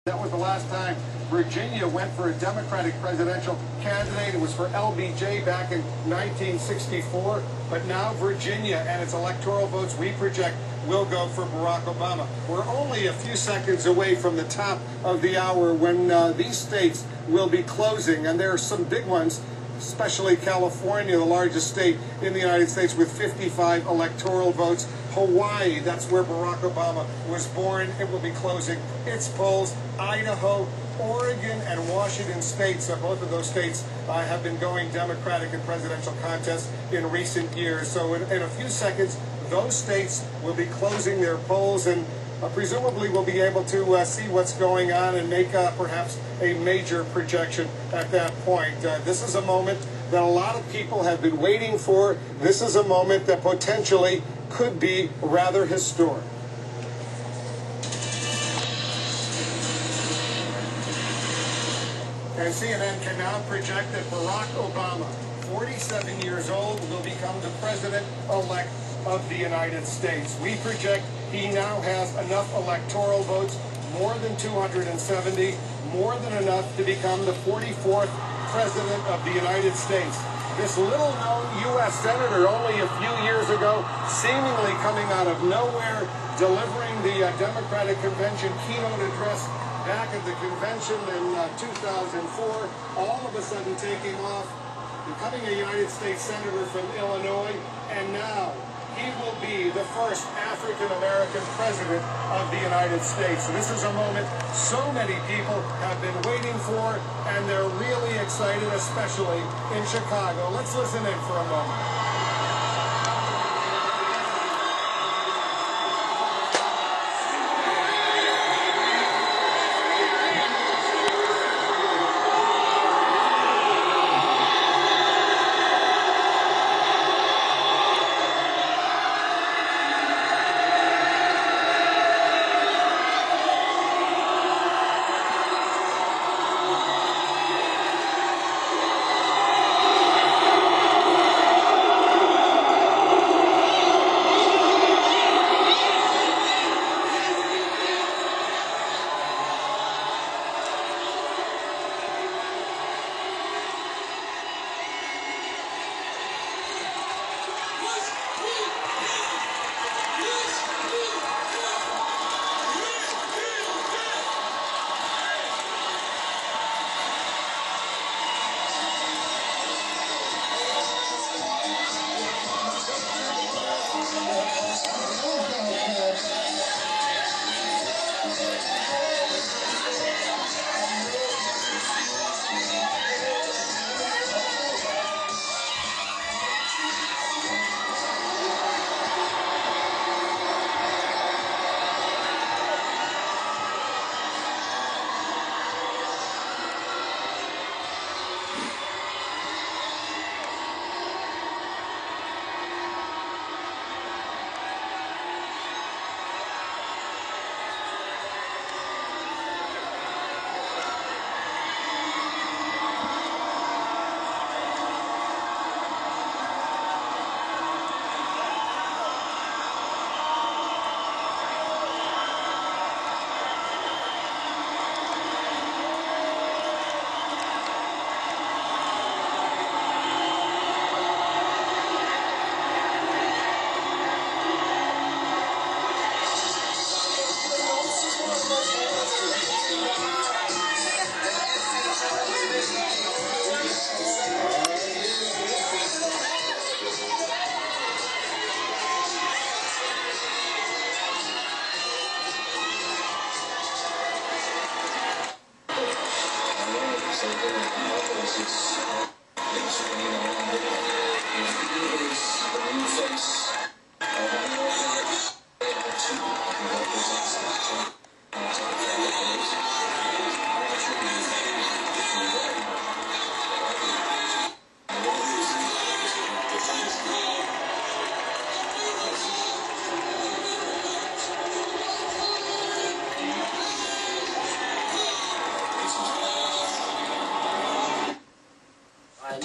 That was the last time Virginia went for a Democratic presidential candidate. It was for LBJ back in 1964. But now Virginia and its electoral votes, we project, will go for Barack Obama. We're only a few seconds away from the top of the hour when these states will be closing. And there are some big ones, especially California, the largest state in the United States with 55 electoral votes. Hawaii, that's where Barack Obama was born. It will be closing its polls. Idaho, Oregon, and Washington states, both of those states have been going Democratic in presidential contests in recent years. So in a few seconds, those states will be closing their polls and presumably we'll be able to see what's going on and make perhaps a major projection at that point. This is a moment that a lot of people have been waiting for. This is a moment that potentially could be rather historic. And CNN can now project that Barack Obama, 47 years old, will become the president-elect of the United States. We project he now has enough electoral votes, more than 270, more than enough to become the 44th president of the United States. This little-known U.S. senator only a few years ago, seemingly coming out of nowhere, delivering the Democratic Convention keynote address back at the convention in 2004, all of a sudden taking off, becoming a United States senator from Illinois, and now he will be the first African-American president of the United States. So this is a moment so many people have been waiting for, and they're really excited, especially in Chicago. Let's listen in for a moment.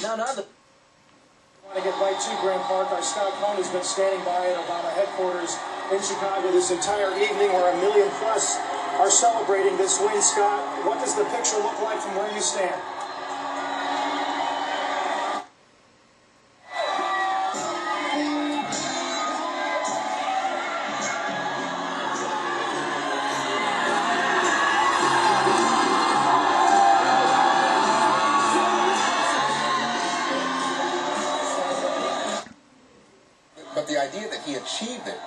None other. I want to get right to Grant Park. Our Scott Cohn has been standing by at Obama headquarters in Chicago this entire evening, where 1 million plus are celebrating this win, Scott. What does the picture look like from where you stand? But the idea that he achieved it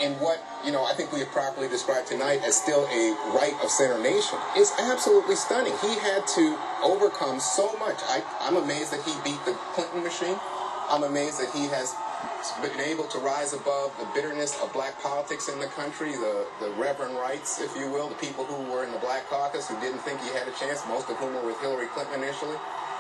in what, I think we have properly described tonight as still a right of center nation is absolutely stunning. He had to overcome so much. I'm amazed that he beat the Clinton machine. I'm amazed that he has been able to rise above the bitterness of black politics in the country, the reverend rights, if you will, the people who were in the Black Caucus who didn't think he had a chance, most of whom were with Hillary Clinton initially.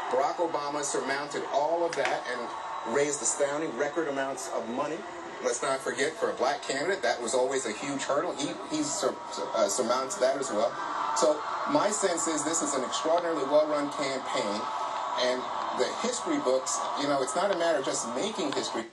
Barack Obama surmounted all of that and raised astounding record amounts of money. Let's not forget, for a black candidate, that was always a huge hurdle. He surmounts that as well. So my sense is this is an extraordinarily well-run campaign, and the history books, it's not a matter of just making history.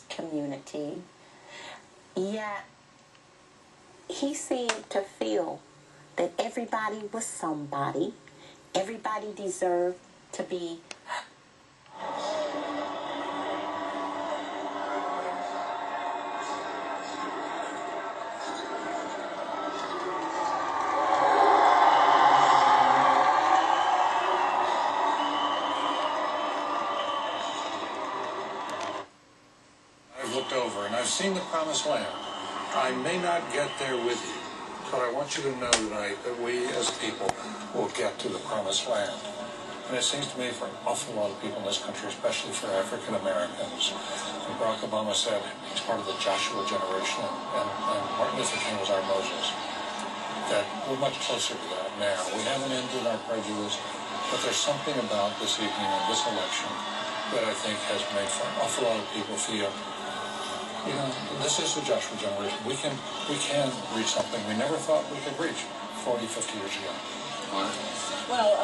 Community, yet he seemed to feel that everybody was somebody, everybody deserved to be looked over and I've seen the promised land. I may not get there with you, but I want you to know tonight that we as people will get to the promised land. And it seems to me for an awful lot of people in this country, especially for African Americans, and Barack Obama said he's part of the Joshua generation, and Martin Luther King was our Moses, that we're much closer to that now. We haven't ended our prejudice, but there's something about this evening and this election that I think has made for an awful lot of people feel, this is the Joshua generation. We can reach something we never thought we could reach 40, 50 years ago. well.